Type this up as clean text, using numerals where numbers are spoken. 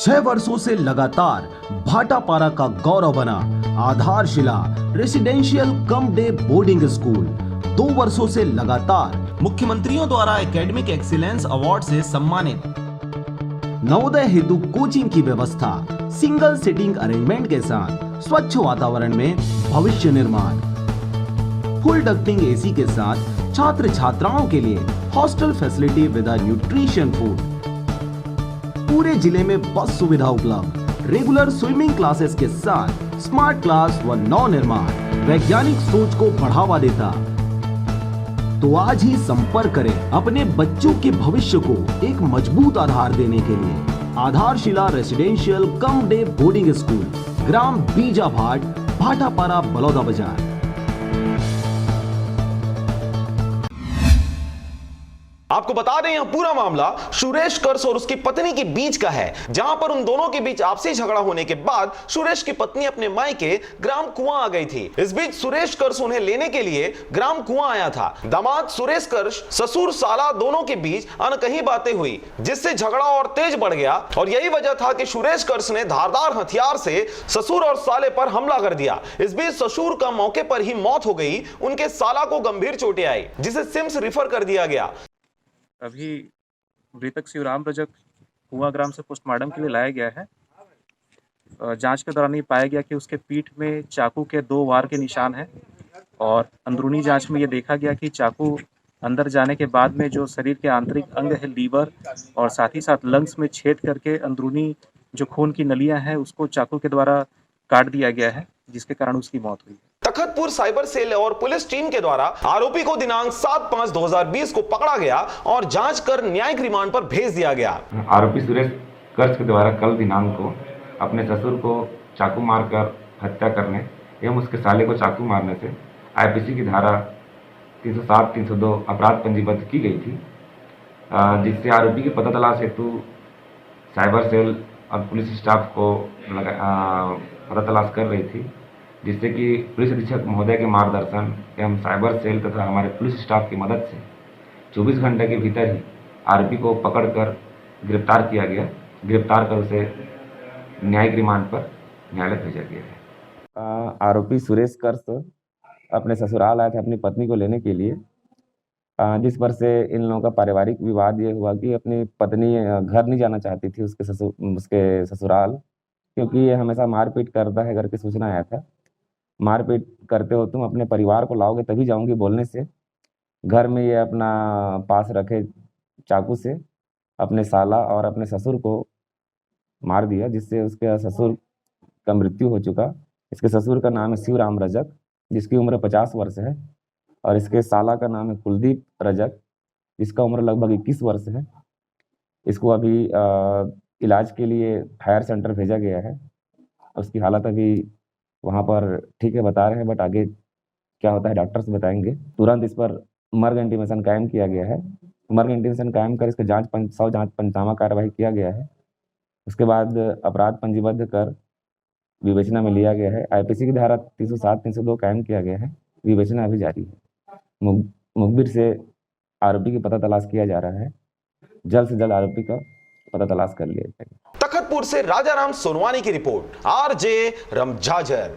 6 वर्षों से लगातार भाटापारा का गौरव बना आधारशिला residential cum day boarding school 2 वर्षों से लगातार मुख्यमंत्रियों द्वारा एकेडमिक एक्सीलेंस अवार्ड से सम्मानित। नवोदय हेतु कोचिंग की व्यवस्था, सिंगल सिटिंग अरेंजमेंट के साथ स्वच्छ वातावरण में भविष्य निर्माण, फुल डक्टिंग एसी के साथ छात्र छात्राओं के लिए hostel facility with nutrition food, पूरे जिले में बस सुविधा उपलब्ध, रेगुलर स्विमिंग क्लासेस के साथ स्मार्ट क्लास व नव निर्माण वैज्ञानिक सोच को बढ़ावा देता। तो आज ही संपर्क करें अपने बच्चों के भविष्य को एक मजबूत आधार देने के लिए। Aadharshila residential cum day boarding school, ग्राम बीजाभाट, भाटापारा, बलौदा बाजार। आपको बता दें यह पूरा मामला सुरेश कर्स और उसकी पत्नी के बीच का है, जहां पर उन दोनों के बीच आपसी झगड़ा होने के बाद सुरेश की पत्नी अपने मायके ग्राम कुआं आ गई थी। इस बीच सुरेश कर्स उन्हें लेने के लिए ग्राम कुआं आया था। दामाद सुरेश कर्स ससुर साला दोनों के बीच अनकही बातें हुई, जिससे झगड़ा और तेज बढ़ गया और यही वजह था कि सुरेश कर्स ने धारदार हथियार से ससुर और साले पर हमला कर दिया। इस बीच ससुर का मौके पर ही मौत हो गई, उनके साला को गंभीर चोटें आई, जिसे सिम्स रेफर कर दिया गया। अभी मृतक शिवराम रजक कुआं ग्राम से पोस्टमार्टम के लिए लाया गया है। जांच के दौरान ये पाया गया कि उसके पीठ में चाकू के 2 वार के निशान हैं और अंदरूनी जांच में ये देखा गया कि चाकू अंदर जाने के बाद में जो शरीर के आंतरिक अंग है, लीवर और साथ ही साथ लंग्स में छेद करके अंदरूनी जो खून की नलियां हैं उसको चाकू के द्वारा काट दिया गया है, जिसके कारण उसकी मौत हुई। तखतपुर साइबर सेल और पुलिस टीम के द्वारा आरोपी को दिनांक 7/5/2020 को पकड़ा गया और जांच कर न्यायिक रिमांड पर भेज दिया गया। आरोपी सुरेश कर्स के द्वारा कल दिनांक को अपने ससुर को चाकू मारकर हत्या करने एवं उसके साले को चाकू मारने से आईपीसी की धारा 307, 302 अपराध पंजीबद्ध की गई थी, जिससे आरोपी की पता तलाश हेतु साइबर सेल और पुलिस स्टाफ को पता तलाश कर रही थी, जिससे कि पुलिस अधीक्षक महोदय के मार्गदर्शन एवं साइबर सेल तथा हमारे पुलिस स्टाफ की मदद से 24 घंटे के भीतर ही आरोपी को पकड़कर गिरफ्तार किया गया। गिरफ्तार कर उसे न्यायिक रिमांड पर न्यायालय भेजा गया है। आरोपी सुरेश कर्स अपने ससुराल आए थे अपनी पत्नी को लेने के लिए, जिस पर से इन लोगों का पारिवारिक विवाद ये हुआ कि अपनी पत्नी घर नहीं जाना चाहती थी उसके ससुराल, क्योंकि ये हमेशा मारपीट करता है करके सूचना आया था। मारपीट करते हो तुम, अपने परिवार को लाओगे तभी जाऊंगी बोलने से घर में ये अपना पास रखे चाकू से अपने साला और अपने ससुर को मार दिया, जिससे उसके ससुर का मृत्यु हो चुका। इसके ससुर का नाम है शिवराम रजक, जिसकी उम्र 50 वर्ष है, और इसके साला का नाम है कुलदीप रजक, जिसका उम्र लगभग 21 वर्ष है। इसको अभी इलाज के लिए फायर सेंटर भेजा गया है। उसकी हालत अभी वहाँ पर ठीक है बता रहे हैं, बट आगे क्या होता है डॉक्टर्स बताएंगे। तुरंत इस पर मर्ग इंटीमेशन कायम किया गया है। मर्ग इंटीमेशन कायम कर इसके जांच पंचनामा कार्यवाही किया गया है। उसके बाद अपराध पंजीबद्ध कर विवेचना में लिया गया है। आईपीसी की धारा 307, 302 कायम किया गया है। विवेचना अभी जारी है। मुखबिर से आरोपी की पता तलाश किया जा रहा है। जल्द से जल्द आरोपी का पता तलाश कर लिया जाएगा। तखतपुर से राजाराम सोनवानी की रिपोर्ट, आरजे रमझाझर।